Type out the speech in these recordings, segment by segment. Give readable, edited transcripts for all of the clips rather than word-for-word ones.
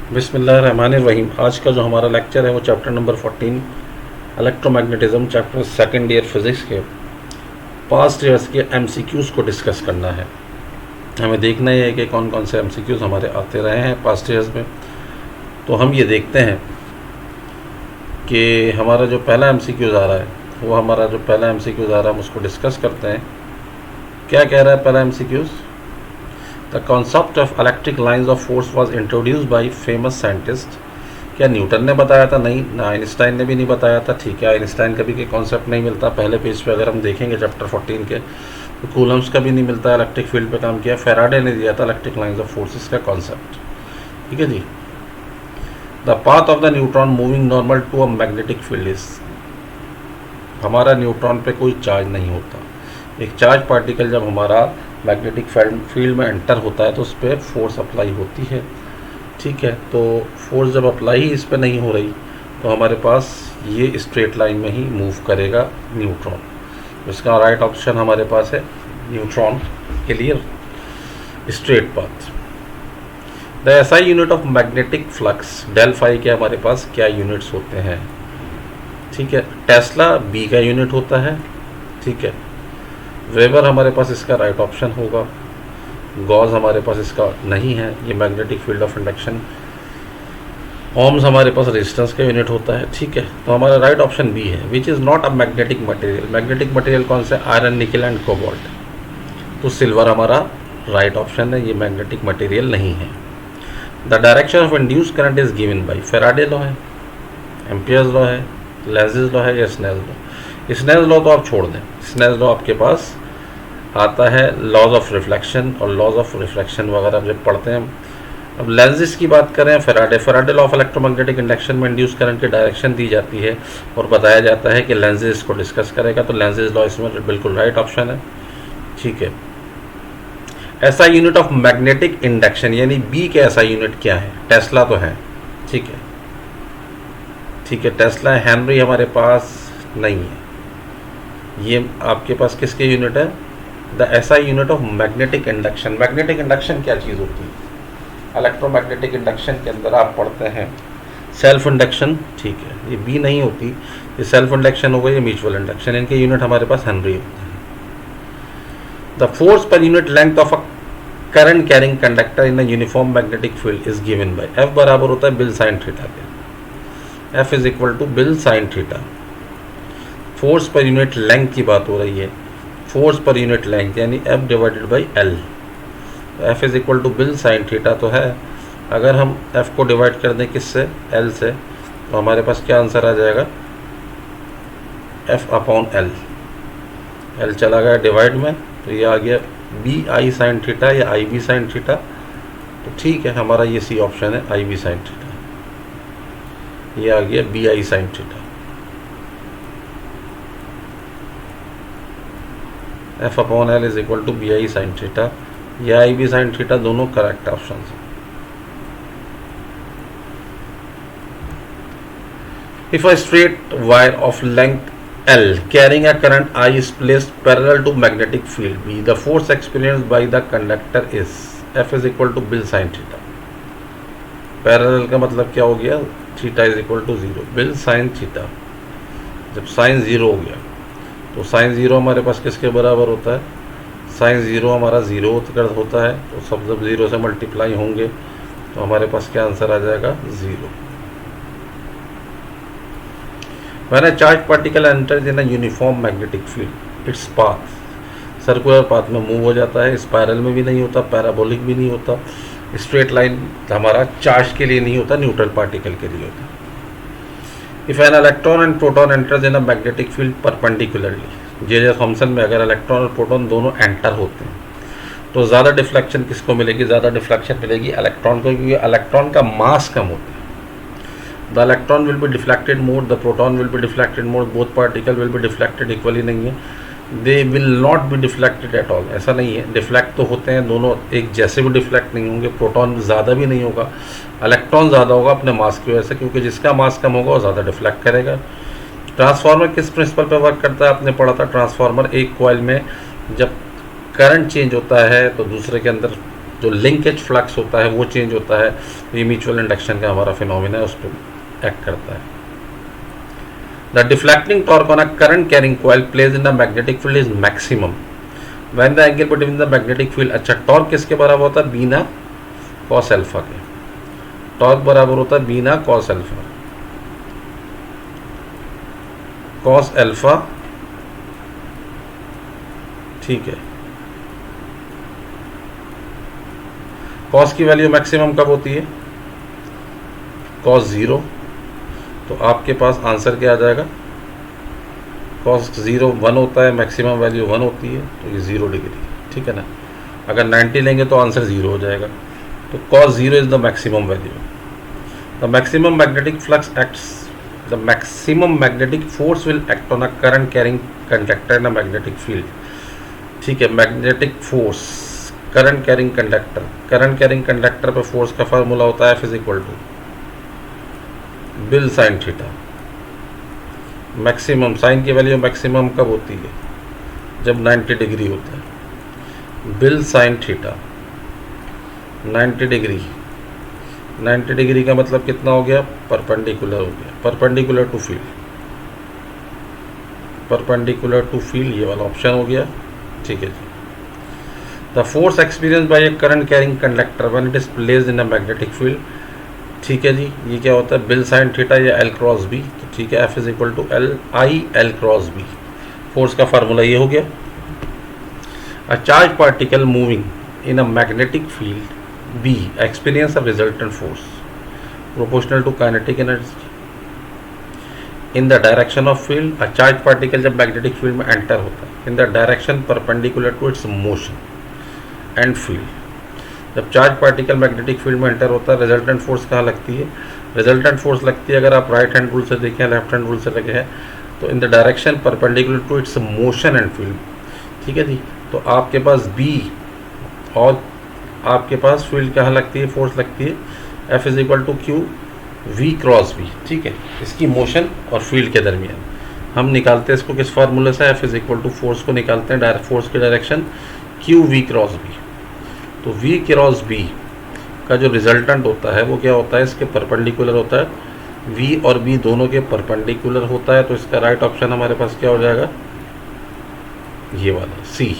बिस्मिल्लाहिर्रहमानिर्रहीम। आज का जो हमारा लेक्चर है वो chapter number 14 electromagnetism, chapter second year physics के पास्ट ईयर्स के एमसीक्यूज़ को डिस्कस करना है। हमें देखना ही है कि कौन कौन से एमसीक्यूज़ हमारे आते रहे हैं पास्ट ईयर्स में। तो हम ये देखते हैं कि हमारा जो पहला एमसीक्यूज़ आ रहा है वो हमारा जो पहला एमसीक्यूज़ आ रहा है हम उसको डिस्कस करते हैं। क्या कह रहा है पहला MCQs? The concept of electric lines of force was introduced by famous scientist. क्या न्यूटन ने बताया था? नहीं। ना आइंस्टाइन ने भी नहीं बताया था। ठीक है, आइंस्टाइन का भी कोई कॉन्सेप्ट नहीं मिलता। पहले पेज पे अगर हम देखेंगे चैप्टर 14 के तो कूलम्स का भी नहीं मिलता। इलेक्ट्रिक फील्ड पे काम किया फैराडे ने दिया था इलेक्ट्रिक लाइंस ऑफ फोर्सेस का कॉन्सेप्ट। ठीक है जी। The path of the neutron moving normal to a magnetic field is. हमारा न्यूट्रॉन पे कोई चार्ज नहीं होता। एक चार्ज पार्टिकल जब हमारा मैग्नेटिक फील्ड में एंटर होता है तो उस पर फोर्स अप्लाई होती है। ठीक है, तो फोर्स जब अप्लाई ही इस पर नहीं हो रही तो हमारे पास ये स्ट्रेट लाइन में ही मूव करेगा न्यूट्रॉन। इसका राइट ऑप्शन हमारे पास है न्यूट्रॉन के लिए straight path. The SI unit of magnetic flux del phi के हमारे पास क्या यूनिट्स होते हैं? ठीक है, टेस्ला बी का यूनिट होता है। ठीक है, वेबर हमारे पास इसका राइट ऑप्शन होगा। गॉस हमारे पास इसका नहीं है। ये magnetic field of induction. Ohms हमारे पास रेजिस्टेंस का यूनिट होता है। ठीक है, तो हमारा राइट ऑप्शन बी है, which is not a magnetic material. Magnetic material कौन से? आयरन, निकल एंड कोबाल्ट। तो सिल्वर हमारा राइट ऑप्शन है, ये मैग्नेटिक मटेरियल नहीं है। The direction of induce current is given by Faraday law है, एम्पियर्स लॉ है, लेंज़ेस लॉ है या स्नेल लॉ। स्नेल लॉ तो आप छोड़ दें। स्नेल लॉ आपके पास आता है लॉज ऑफ रिफ्लेक्शन, और लॉज ऑफ रिफ्लेक्शन वगैरह जब पढ़ते हैं। अब लेंजेस की बात करें, Faraday law of electromagnetic induction में इंड्यूस करंट की डायरेक्शन दी जाती है और बताया जाता है कि लेंजेस को डिस्कस करेगा, तो लेंजेस लॉ इसमें बिल्कुल राइट ऑप्शन है। ठीक है, ऐसा यूनिट ऑफ मैग्नेटिक इंडक्शन यानी बी के ऐसा यूनिट क्या है? टेस्ला तो है। ठीक है, ठीक है, टेस्ला है। हेनरी हमारे पास नहीं है। ये आपके पास किसके यूनिट है? The SI unit of magnetic induction. Magnetic induction क्या चीज़ होती है? इलेक्ट्रोमैग्नेटिक इंडक्शन के अंदर आप पढ़ते हैं सेल्फ इंडक्शन। ठीक है, ये बी नहीं होती, ये सेल्फ इंडक्शन होगा, ये म्यूचुअल इंडक्शन। इनके यूनिट हमारे पास हेनरी होते हैं। The force per unit length of a current carrying conductor in a uniform magnetic field is given by F बराबर होता है बिल साइन थीटा के। F is equal to BIL sine theta. Force per unit length की बात हो रही है। Force per unit length यानी F divided by L. F is equal to BIL sine theta तो है। अगर हम एफ को डिवाइड कर दें किससे? एल से, तो हमारे पास क्या आंसर आ जाएगा? F upon L. एल चला गया डिवाइड में, तो ये आ गया बी आई साइन थीटा या आई बी साइन थीटा। तो ठीक है, हमारा ये सी ऑप्शन है, आई बी साइन थीटा। ये आ गया B I sine theta. F upon L is equal to B I sine theta या आई बी साइन थीटा, दोनों करेक्ट ऑप्शन हैं। If a straight wire of length L carrying a current I is placed parallel to magnetic field B, the force experienced by the conductor is F is equal to BIL sine theta. Parallel का मतलब क्या हो गया? Theta is equal to 0, BIL sine theta. जब sine 0 हो गया तो sign 0 हमारे पास किसके बराबर होता है? साइन 0 हमारा 0 होता है, तो सब जब 0 से मल्टीप्लाई होंगे तो हमारे पास क्या आंसर आ जाएगा? 0। When a charged particle enters in a uniform magnetic field, its path circular path में मूव हो जाता है। स्पायरल में भी नहीं होता, पैराबोलिक भी नहीं होता, स्ट्रेट लाइन हमारा चार्ज के लिए नहीं होता, न्यूट्रल पार्टिकल के लिए होता। If an electron and proton enters in a magnetic field perpendicularly, J Thomson में अगर इलेक्ट्रॉन और प्रोटॉन दोनों एंटर होते हैं तो ज़्यादा डिफ्लेक्शन किसको मिलेगी? ज़्यादा डिफ्लेक्शन मिलेगी इलेक्ट्रॉन को, क्योंकि इलेक्ट्रॉन का मास कम होता है। The electron will be deflected more, the proton will be deflected more, both particle will be deflected equally नहीं है। They will not be deflected at all, ऐसा नहीं है। डिफ्लेक्ट तो होते हैं, दोनों एक जैसे भी डिफ्लेक्ट नहीं होंगे। प्रोटॉन ज़्यादा भी नहीं होगा, इलेक्ट्रॉन ज़्यादा होगा अपने मास की वजह से, क्योंकि जिसका मास कम होगा वो ज़्यादा डिफ्लेक्ट करेगा। ट्रांसफार्मर किस प्रिंसिपल पर वर्क करता है? आपने पढ़ा था ट्रांसफार्मर एक कॉइल में जब करंट चेंज होता है तो दूसरे के अंदर जो लिंकेज फ्लक्स होता है वो चेंज होता है, तो ये म्यूचुअल इंडक्शन का हमारा फिनोमिना है, उस पर एक्ट करता है। The deflecting torque on a current carrying coil place in the magnetic field is maximum when the angle between the magnetic field, अच्छा टॉर्क किसके बराबर होता है, बीना कॉस अल्फा के, टॉर्क बराबर होता है बीना कॉस अल्फा, कॉस अल्फा, ठीक है। कॉस की वैल्यू मैक्सिमम कब होती है, कॉस 0, तो आपके पास आंसर क्या आ जाएगा, कॉस 0 1 होता है, मैक्सिमम वैल्यू 1 होती है, तो ये 0 डिग्री, ठीक है ना। अगर 90 लेंगे तो आंसर 0 हो जाएगा, तो cos 0 is the maximum value. The maximum magnetic flux acts, the maximum magnetic force will act on a current carrying conductor in a magnetic field. ठीक है, magnetic force, current carrying conductor, current carrying conductor पे force का formula होता है F is equal to BIL sine theta. Maximum sine की value maximum कब होती है, जब 90 डिग्री होता है, BIL sine theta 90 degree, 90 degree का मतलब कितना हो गया, परपेंडिकुलर हो गया, perpendicular to field, perpendicular to field, ये वाला ऑप्शन हो गया, ठीक है जी। The force experience by a current carrying conductor when it is placed in a magnetic field, ठीक है जी, ये क्या होता है, बिल साइन थीटा या एल क्रॉस बी, तो ठीक है, F is equal to L I L cross B, force का फार्मूला ये हो गया। A charge particle moving in a magnetic field B experience a resultant force proportional to kinetic energy in the direction of field. A charged particle जब magnetic field में enter होता है in the direction perpendicular to its motion and field. जब charged particle magnetic field में enter होता है, resultant force कहाँ लगती है, resultant force लगती है, अगर आप right hand rule से देखें, left hand rule से लगे हैं, तो in the direction perpendicular to its motion and field, ठीक है जी। तो आपके पास B और आपके पास फील्ड कहाँ लगती है, फोर्स लगती है F is equal to q v cross b, ठीक है, इसकी मोशन और फील्ड के दरमियान। हम निकालते हैं इसको किस फार्मूले से, F is equal to force को निकालते हैं डायरेक्ट, फोर्स की direction q v cross B, तो वी क्रॉस बी का जो रिजल्टेंट होता है वो क्या होता है, इसके परपेंडिकुलर होता है, वी और बी दोनों के परपेंडिकुलर होता है, तो इसका राइट ऑप्शन हमारे पास क्या हो जाएगा, ये वाला सी,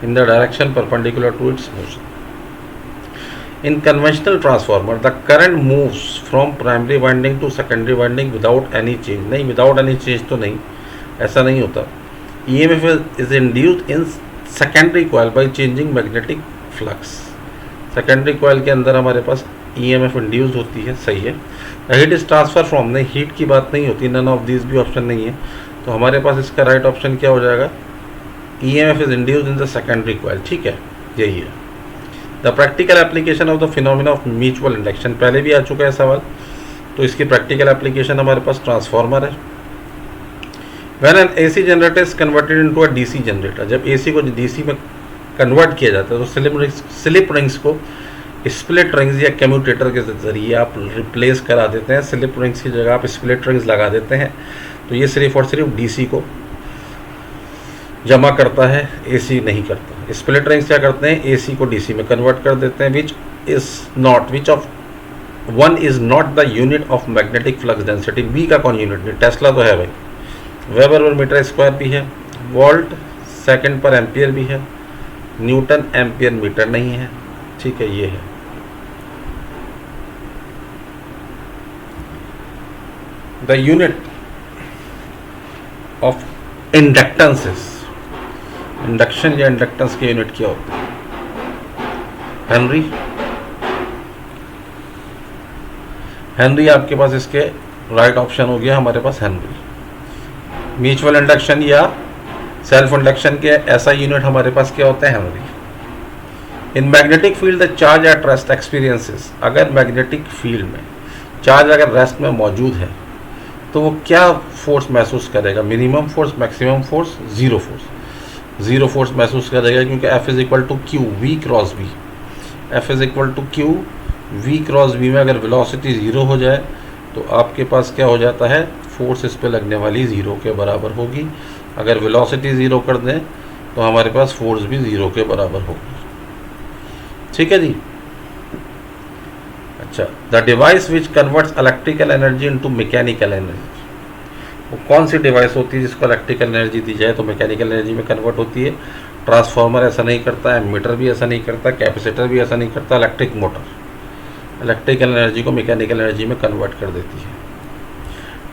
in the direction perpendicular to its motion. In conventional transformer, the current moves from primary winding to secondary winding without any change. नहीं, without any change तो नहीं, ऐसा नहीं होता। EMF is induced in secondary coil by changing magnetic flux. Secondary coil के अंदर हमारे पास EMF induced होती है, सही है। The heat is transfer from, नहीं हीट की बात नहीं होती, none of these भी ऑप्शन नहीं है, तो हमारे पास इसका राइट ऑप्शन क्या हो जाएगा, EMF is induced in the secondary coil, ठीक है, यही है। The practical application of the phenomena of mutual induction, पहले भी आ चुका है सवाल, तो इसकी प्रैक्टिकल एप्लीकेशन हमारे पास ट्रांसफार्मर है। When an AC generator is converted into a DC generator, जब AC को DC में कन्वर्ट किया जाता है तो स्लिप रिंग्स को स्प्लिट रिंग्स या कम्यूटेटर के जरिए आप रिप्लेस करा देते हैं, स्लिप रिंग्स की जगह आप स्प्लिट रिंग्स लगा देते हैं, तो ये सिर्फ और सिर्फ DC को जमा करता है, AC नहीं करता। स्प्लिट रिंग्स क्या करते हैं, AC को DC में कन्वर्ट कर देते हैं, which of one is not the unit of magnetic flux density, B का कौन यूनिट नहीं, टेस्ला तो है भाई, वेबर पर मीटर स्क्वायर भी है, वोल्ट सेकंड पर एम्पियर भी है, न्यूटन एम्पियर मीटर नहीं है, ठीक है, ये है। द यूनिट ऑफ इंडक्टेंसेस, इंडक्शन या इंडक्टेंस की यूनिट क्या होती है, हेनरी, हेनरी आपके पास इसके राइट ऑप्शन हो गया हमारे पास हेनरी। म्यूचुअल इंडक्शन या सेल्फ इंडक्शन के ऐसा यूनिट हमारे पास क्या होता है, henry. In magnetic field the charge at rest experiences, अगर मैग्नेटिक फील्ड में चार्ज अगर रेस्ट में मौजूद है तो वो क्या फोर्स महसूस करेगा, minimum force, maximum force, zero force, zero force महसूस करेगा, क्योंकि F is equal to q v cross b, F is equal to q v cross B में अगर वेलोसिटी ज़ीरो हो जाए तो आपके पास क्या हो जाता है, फोर्स इस पे लगने वाली ज़ीरो के बराबर होगी। अगर वेलोसिटी ज़ीरो कर दें तो हमारे पास फोर्स भी ज़ीरो के बराबर होगी। ठीक है जी। अच्छा, the device which converts electrical energy into mechanical energy, वो कौन सी डिवाइस होती है जिसको इलेक्ट्रिकल एनर्जी दी जाए तो मैकेनिकल एनर्जी में कन्वर्ट होती है? ट्रांसफार्मर ऐसा नहीं करता, एमीटर भी ऐसा नहीं करता, कैपेसिटर भी ऐसा नहीं करता, इलेक्ट्रिक मोटर इलेक्ट्रिकल एनर्जी को मैकेनिकल एनर्जी में कन्वर्ट कर देती है।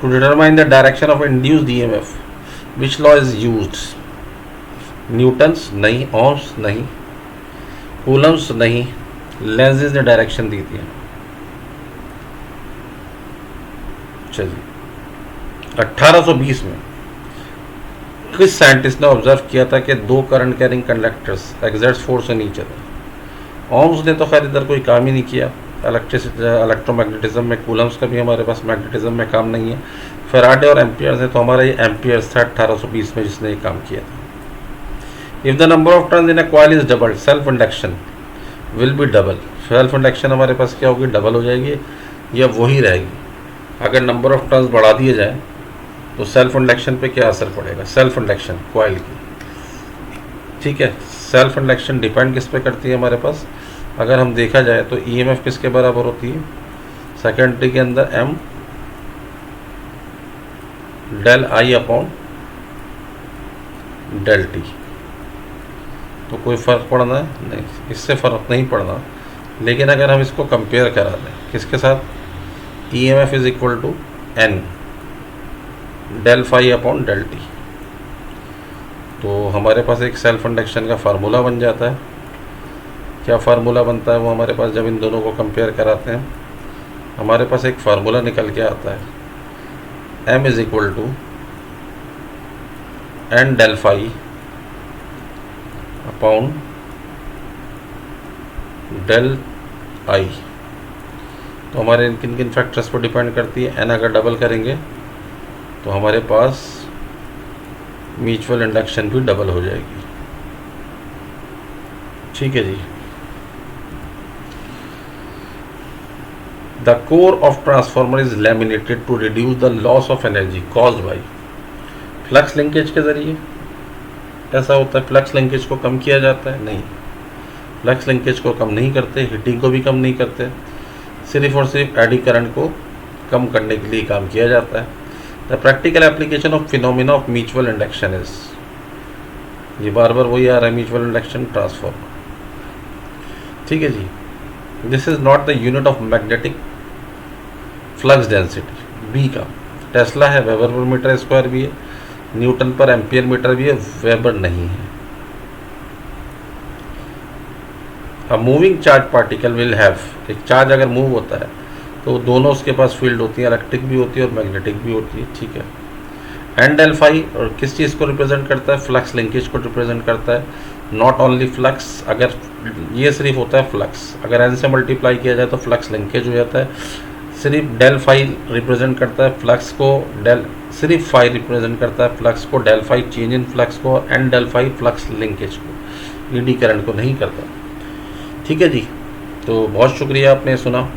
To determine the direction of induced EMF which law is used? Newton's नहीं, ओम्स नहीं, कूलम्स नहीं, लेंजेस ने डायरेक्शन दी थी। चलिए, 1820 में किस साइंटिस्ट ने ऑब्जर्व किया था कि दो current carrying conductors exerts force on each other? Ohm's ने तो खैर इधर कोई काम ही नहीं किया इलेक्ट्रोमैग्नेटिज्म में, कूलम्स का भी हमारे पास मैग्नेटिज्म में काम नहीं है। फैराडे और एम्पियर्स ने तो हमारा ये एम्पियर्स था 1820 में जिसने ये काम किया था। If the number of turns in a coil is doubled, self induction will be double. Self induction हमारे पास क्या होगी? डबल हो जाएगी या वही रहेगी? अगर नंबर ऑफ टर्न्स बढ़ा दिए जाए तो सेल्फ इंडक्शन पे क्या असर पड़ेगा? सेल्फ इंडक्शन कॉइल की, ठीक है। सेल्फ इंडक्शन डिपेंड किस पे करती है हमारे पास? अगर हम देखा जाए तो ईएमएफ किसके बराबर होती है? सेकेंडरी के अंदर M del I upon del t. तो कोई फ़र्क पड़ना है? नहीं, इससे फ़र्क नहीं पड़ना। लेकिन अगर हम इसको कंपेयर करा दें किसके साथ? EMF is equal to N del phi upon del t, तो हमारे पास एक सेल्फ इंडक्शन का फार्मूला बन जाता है। क्या फार्मूला बनता है वो हमारे पास जब इन दोनों को कंपेयर कराते हैं? हमारे पास एक फार्मूला निकल के आता है, M is equal to N del phi upon del I. तो हमारे किन किन फैक्टर्स पर डिपेंड करती है? एन अगर डबल करेंगे तो हमारे पास म्यूचुअल इंडक्शन भी डबल हो जाएगी, ठीक है जी। The core of transformer is laminated to reduce the loss of energy caused by flux linkage के जरिए। ऐसा होता है, फ्लक्स लिंकेज को कम किया जाता है? नहीं, फ्लक्स लिंकेज को कम नहीं करते, हीटिंग को भी कम नहीं करते, सिर्फ और सिर्फ एडी करंट को कम करने के लिए काम किया जाता है। The practical application of phenomena of mutual induction is, ये बार बार वही आ रहा है, म्यूचुअल इंडक्शन ट्रांसफार्मर, ठीक है जी। This is not the unit of magnetic flux density, B का टेस्ला है, वेबर पर मीटर स्क्वायर भी है, न्यूटन पर एम्पियर मीटर भी है, वेबर नहीं है। अब moving charge particle will have, एक चार्ज अगर मूव होता है तो दोनों उसके पास फील्ड होती है, इलेक्ट्रिक भी होती है और मैग्नेटिक भी होती है, ठीक है। एन डेल फाई और किस चीज़ को रिप्रेजेंट करता है? फ्लक्स लिंकेज को रिप्रेजेंट करता है। नॉट ओनली फ्लक्स, अगर ये सिर्फ होता है फ्लक्स, अगर एन से मल्टीप्लाई किया जाए तो फ्लक्स लिंकेज हो जाता है। सिर्फ डेल फाई रिप्रेजेंट करता है फ्लक्स को, डेल सिर्फ फाई रिप्रेजेंट करता है फ्लक्स को, del phi change in flux को, N del phi flux linkage को, ईडी करंट को नहीं करता, ठीक है जी। तो बहुत शुक्रिया आपने सुना।